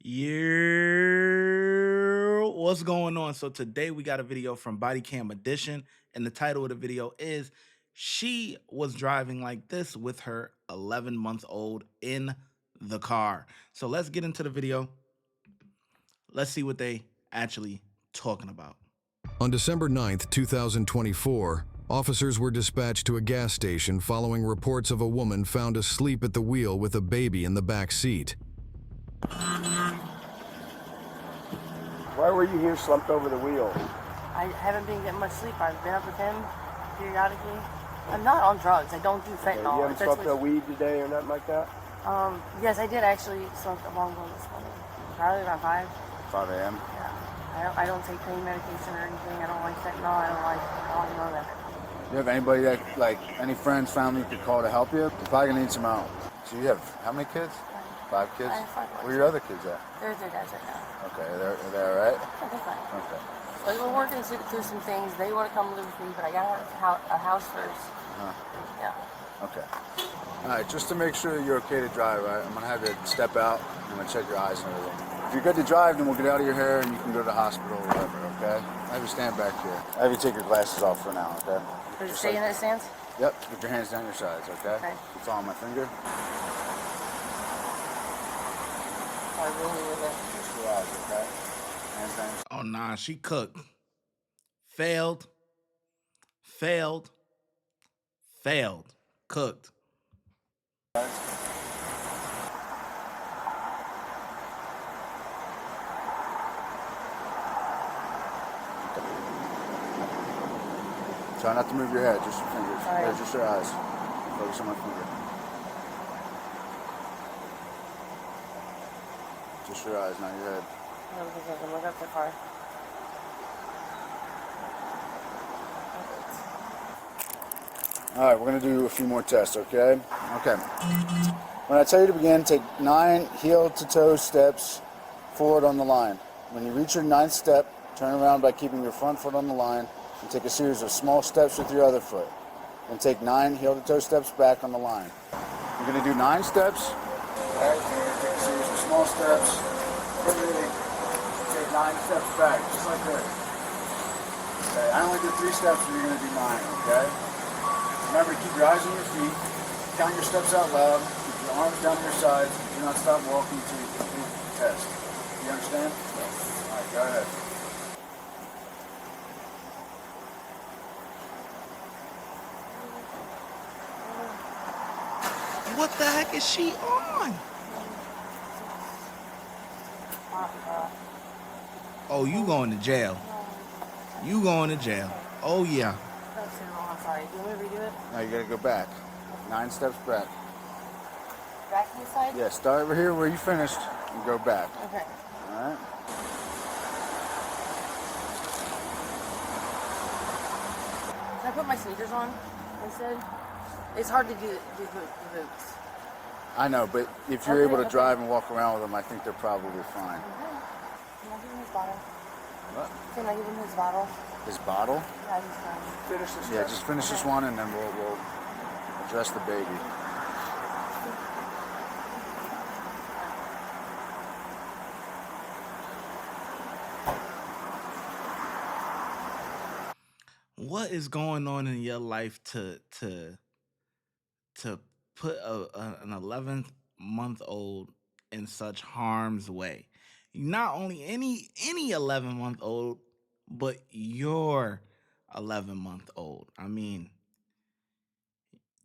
Yeah, what's going on? So today we got a video from Body Cam Edition, and the title of the video is "She was driving like this with her 11-month-old in the car." So let's get into the video. Let's see what they actually talking about. On December 9th, 2024, officers were dispatched to a gas station following reports of a woman found asleep at the wheel with a baby in the back seat. Why were you here slumped over the wheel? I haven't been getting much sleep. I've been up with him periodically. I'm not on drugs. I don't do fentanyl. You haven't smoked no weed today or nothing like that? Yes, I did actually smoke a long one this morning. Probably around 5. 5 a.m.? Yeah. I don't take pain medication or anything. I don't like fentanyl. I don't know that. You have anybody that, like, any friends, family you could call to help you? You're probably gonna need some help. So you have how many kids? 5 kids? I have 5 kids. Where are your other kids at? They're with their dads right now. Okay, they're all right? Yeah, they're fine. Okay. Like, we're working through some things. They want to come live with me, but I got a house first. Yeah. Okay. All right, just to make sure you're okay to drive, right? I'm gonna have you step out. I'm gonna check your eyes and everything. If you're good to drive, then we'll get out of your hair and you can go to the hospital or whatever, okay? I have you stand back here. I have you take your glasses off for now, okay? Does it stay in that stance? Yep, put your hands down your sides, okay? Okay. You follow my finger? I really with it. Just your eyes, okay? Hands down your Oh nah, she cooked. Failed. Failed. Cooked. sides. Try not to move your head, just your fingers. All right. Yeah, just your eyes. Focus on my finger. Just your eyes, not your head. No, because I can look up the car. All right, we're gonna do a few more tests, okay? Okay. When I tell you to begin, take 9 heel-to-toe steps forward on the line. When you reach your 9th step, turn around by keeping your front foot on the line and take a series of small steps with your other foot. Then take 9 heel-to-toe steps back on the line. You're gonna do 9 steps. Okay, take a series of small steps. Take 9 steps back, just like this. Okay, I only did 3 steps, so you're gonna do 9, okay? Remember, keep your eyes on your feet, count your steps out loud, keep your arms down to your sides, do not stop walking until you complete the test. You understand? Yes. All right, go ahead. What the heck is she on? Oh, you going to jail. You going to jail. Oh yeah. I'm sorry. Do you want me to redo it? Now you gotta go back. 9 steps back. Back to the side? Yeah, start over here where you finished and go back. Okay. All right? Can I put my sneakers on instead? It's hard to do the boots. I know, but if you're able to drive and walk around with them, I think they're probably fine. Can I give him his bottle? What? Can I give him his bottle? His bottle? Yeah, he's fine. Finish this Yeah, test. just finish this one and then we'll address the baby. What is going on in your life to put an 11-month-old in such harm's way? Not only any 11-month-old, but your 11-month-old. I mean,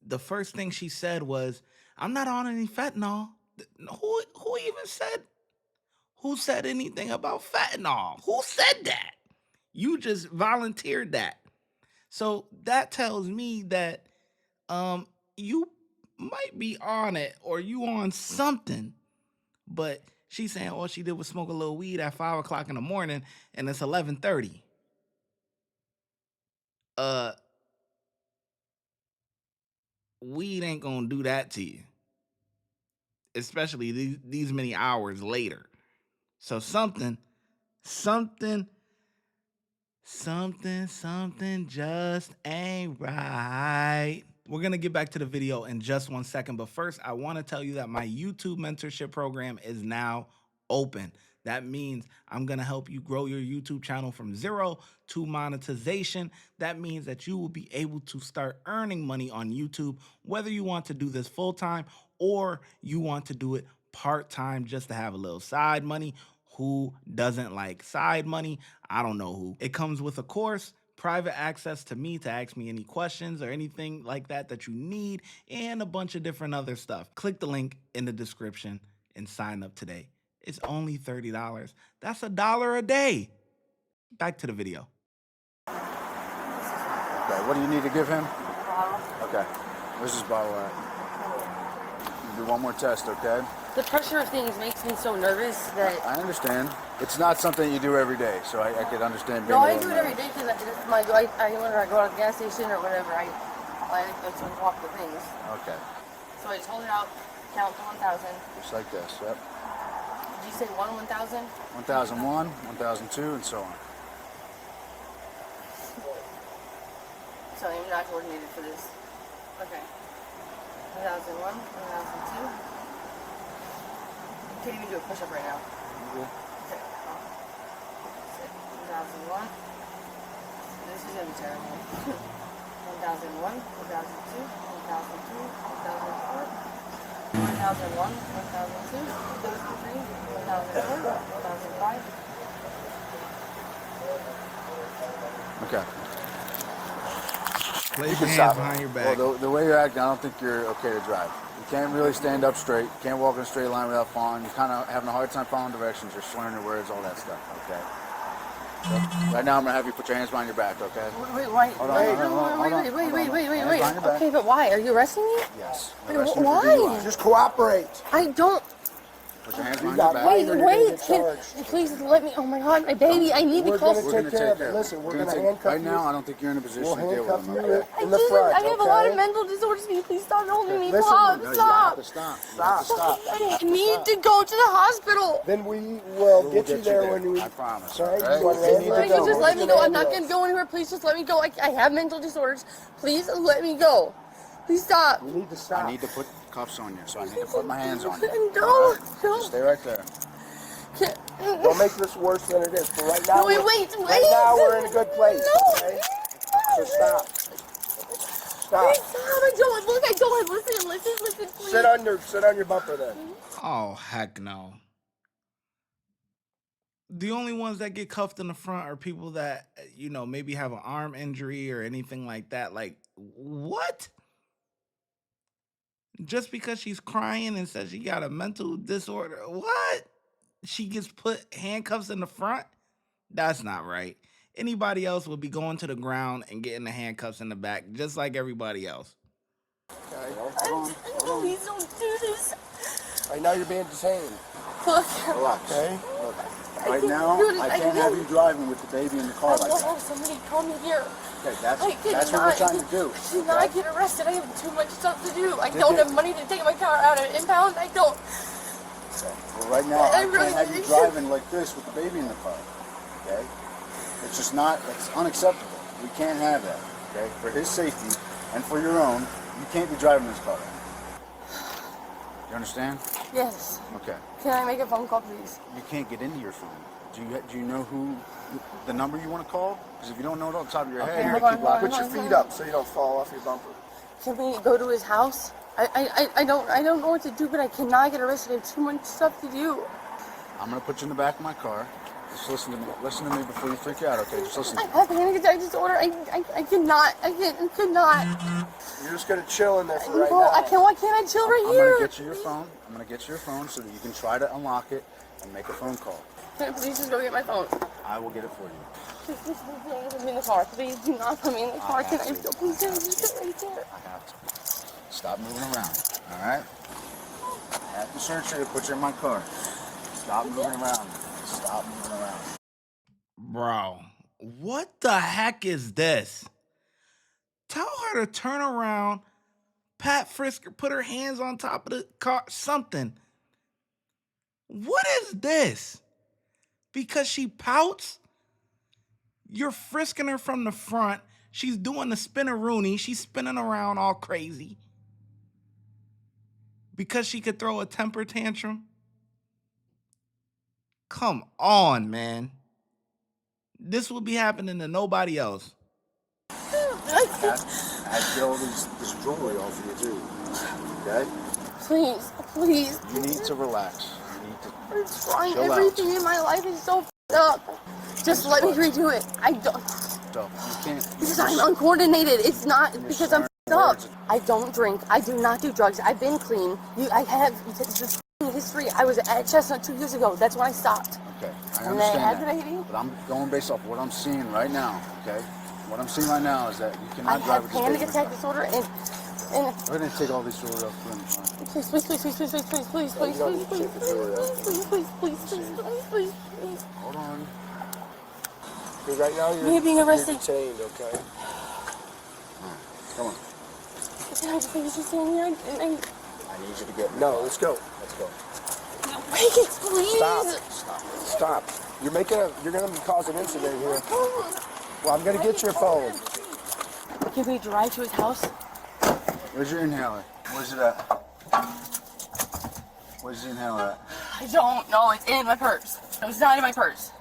the first thing she said was, "I'm not on any fentanyl." Who even said? Who said anything about fentanyl? Who said that? You just volunteered that. So that tells me that you might be on it or you on something. But she's saying all she did was smoke a little weed at 5 o'clock in the morning and it's 11:30. Weed ain't gonna do that to you, especially these many hours later. So something just ain't right. We're gonna get back to the video in just 1 second, but first I want to tell you that my YouTube mentorship program is now open. That means I'm going to help you grow your YouTube channel from 0 to monetization. That means that you will be able to start earning money on YouTube, whether you want to do this full time or you want to do it part time just to have a little side money. Who doesn't like side money? I don't know who. It comes with a course, private access to me to ask me any questions or anything like that that you need, and a bunch of different other stuff. Click the link in the description and sign up today. It's only $30. That's $1 a day. Back to the video. Okay, what do you need to give him? Bottle. Okay, where's his bottle at? You do one more test, okay? The pressure of things makes me so nervous that. I understand. It's not something you do every day, so I could understand being No, a I little do it every nervous. day because whenever I go to the gas station or whatever, I like to walk the things. Okay, So I just hold it out, count to 1,000. just like this, yep. Did you say 1,000? 1001, 1002, and so on. So I'm not coordinated for this. Okay. 1,001, 1,002. Can't even do a push-up right now. Okay. 1,001. This is gonna be terrible. 1,001, 1,002, 1,002, 1,004, 1,001, 1,002, 1,003, 1,004, 1,005. Okay. Place You your can hands stop. behind your back. Well, the way you're acting, I don't think you're okay to drive. You can't really stand up straight. You can't walk in a straight line without falling. You're kind of having a hard time following directions. You're slurring your words, all that stuff, okay? So, right now, I'm going to have you put your hands behind your back, okay? Wait, wait, Hold on, hold on, hold on, hold on. Hands behind your back. Okay, but why? Are you arresting me? Yes. Wait, Arresting you for why? DUI. Just cooperate. I don't. Put your hands behind got your back. right. Wait, You're gonna wait. get Can, charged. please let me. Oh my God, my baby. I need to We're call. gonna We're take going to care take of care it. of it. Listen, we're gonna gonna take- handcuff Right you. now, I don't think you're in a position We'll to deal with handcuff them, you okay? I in the just, front, I have a lot of okay? mental disorders. Can you please stop holding me? Listen, Stop, No, you stop. have to stop. You have to stop. I need to go to the hospital. Then we will We'll get you there when we. I promise. Okay? Okay? You want You an need to Please ambulance? go. just let me go. I'm not Ambulance. gonna go anywhere. Please just let me go. I have mental disorders. Please let me go. Please stop. We need to stop. I need to put cuffs on you, so I need to put my hands on you. No, All right? no. Just stay right there. Don't make this worse than it is. But right now, No, wait, we're- wait. Right now, we're in a good place. No. Okay? So stop. Stop. Please stop. I don't. Look, I don't. Listen, please. Sit on your bumper then. Oh, heck no. The only ones that get cuffed in the front are people that, maybe have an arm injury or anything like that. Like, what? Just because she's crying and says she got a mental disorder, what? She gets put handcuffs in the front? That's not right. Anybody else would be going to the ground and getting the handcuffs in the back, just like everybody else. Please don't do this. Right now, you're being detained. Look. Relax. Okay? Look, right now, I can't have you driving with the baby in the car like that. Somebody call me here. Okay, that's I what we're cannot- trying to do. I cannot get arrested. I have too much stuff to do. I don't have money to take my car out of impound. I don't. Well, right now, I I really can't have you need- driving like this with the baby in the car. Okay? It's just not, it's unacceptable. We can't have that. Okay? For his safety and for your own, you can't be driving this car. You understand? Yes. Okay. Can I make a phone call, please? You can't get into your phone. Do you know the number you want to call? Because if you don't know it off the top of your head, you're hold gonna on, keep hold on, locking. Put your feet up so you don't fall off your bumper. Can we go to his house? I don't know what to do, but I cannot get arrested. I have too much stuff to do. I'm gonna put you in the back of my car. Just listen to me. Listen to me before you freak out, okay? Just listen. I have panic attack disorder. I cannot. I cannot. You're just gonna chill in there for right No, now. I can't. Why can't I chill right I'm here? gonna get you your phone. I'm gonna get you your phone so that you can try to unlock it and make a phone call. Can I please just go get my phone? I will get it for you. Please put me in the car. Please do not put me in the car. Can I still please just sit right there? I have to. Stop moving around. All right? I have to search you to put you in my car. Stop moving around. Stop moving around. Bro, what the heck is this? Tell her to turn around, pat Frisker, put her hands on top of the car, something. What is this? Because she pouts, you're frisking her from the front. She's doing the spinneroonie. She's spinning around all crazy. Because she could throw a temper tantrum. Come on, man. This would be happening to nobody else. I had to get all this jewelry off of you too. Okay? Please, please. You need to relax. You need to I'm trying. chill Everything out. in my life is so f***ed up. Just let me redo it. I don't. So, you can't. Because I'm uncoordinated. It's not because I'm f***ed up. words. I don't drink. I do not do drugs. I've been clean. I have this history. I was at Chestnut 2 years ago. That's when I stopped. Okay, I And then I had understand the baby. that. But I'm going based off what I'm seeing right now, okay? What I'm seeing right now is that you I cannot drive have with this panic baby. attack disorder and We're going to take all these jewelry off for him. please, please, please, please, please, please, please, please, please, please, please, please, please, please, please, please. Hold on. Because right now You're being arrested. detained, okay? Come on. Can I just please just stand here? I need you to get. No, let's go. Let's go. Wait, please. Stop. You're gonna cause an incident here. Well, I'm gonna get your phone. Can we drive to his house? Where's your inhaler? Where's it at? Where's the inhaler at? I don't know. It's in my purse. It's not in my purse.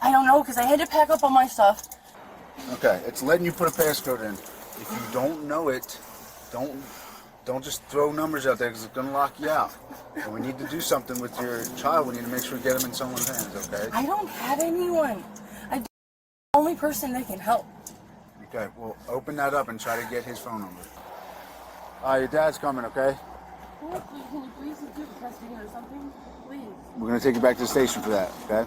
I don't know because I had to pack up all my stuff. Okay, it's letting you put a passcode in. If you don't know it, don't just throw numbers out there because it's gonna lock you out. And we need to do something with your child. We need to make sure we get him in someone's hands. Okay? I don't have anyone. I'm the only person that can help. Okay. Well, open that up and try to get his phone number. Your dad's coming. Okay? Can you please do testing or something? Please. We're gonna take you back to the station for that. Okay?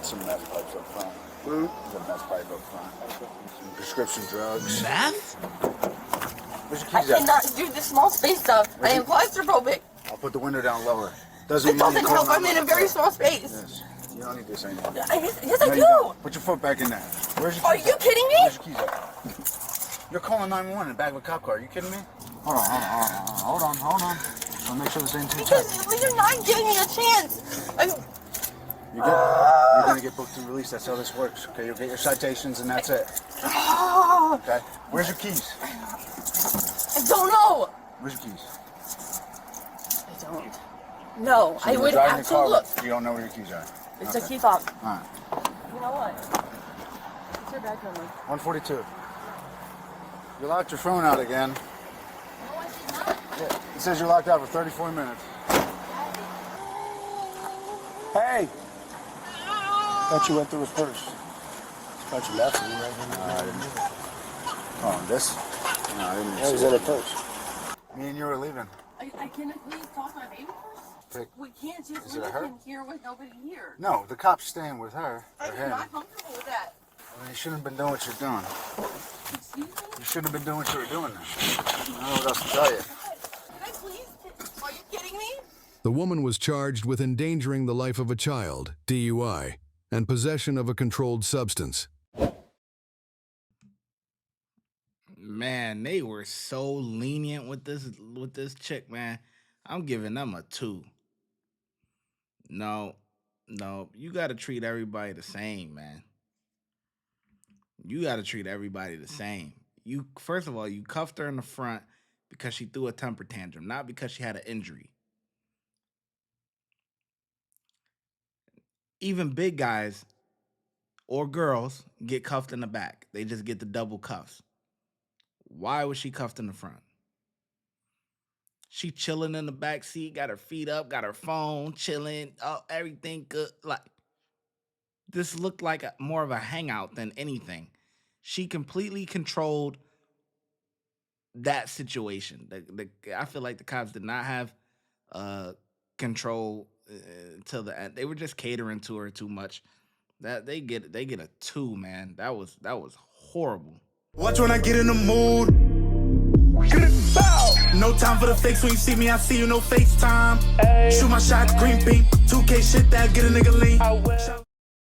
Some meth pipes up front. There's a meth pipe up front. Some prescription drugs. Meth? Where's your I keys at? cannot do the small space stuff. I am claustrophobic. I'll put the window down lower. Doesn't It mean doesn't you help. can't- I'm in a very small space. Yes. You don't need this anymore. Yes, No, I you do. don't. Put your foot back in there. Where's your Are keys you at? kidding me? Where's your keys at? You're calling 911 in the back of a cop car. Are you kidding me? Hold on. I'll make sure this ain't too tight. Because you're not giving me a chance. You're gonna get booked and released. That's how this works. Okay, you'll get your citations and that's it. Okay. Where's your keys? I don't know. Where's your keys? I don't. No, So I you're would driving have the to car, look. You don't know where your keys are. It's a key fob. All right. You know what? What's your bag number? 142. You locked your phone out again. No, I did not. Yeah, it says you're locked out for 34 minutes. Hey! Thought you went through his purse. Thought you left me right here. I didn't. Oh, this? No, I didn't. It was in her purse. Me and you were leaving. I can please talk to my baby first? Pick. We can't just Is it leave her? him here with nobody here. No, the cop's staying with her. Or I'm him. not comfortable with that. Well, you shouldn't have been doing what you're doing. Excuse me? You shouldn't have been doing what you were doing then. I don't know what else to tell you. Can I please? Are you kidding me? The woman was charged with endangering the life of a child, DUI, and possession of a controlled substance. Man, they were so lenient with this chick, man. I'm giving them a 2. No, you got to treat everybody the same, man. You got to treat everybody the same. First of all, you cuffed her in the front because she threw a temper tantrum, not because she had an injury. Even big guys or girls get cuffed in the back. They just get the double cuffs. Why was she cuffed in the front? She chilling in the back seat, got her feet up, got her phone, chilling, everything good. Like, this looked like more of a hangout than anything. She completely controlled that situation. I feel like the cops did not have control till the end. They were just catering to her too much. That they get a 2, man. That was horrible. Watch when I get in the mood. No time for the fakes. When you see me, I see you, no FaceTime. Shoot my shot, green beam. 2K shit that get a nigga lean.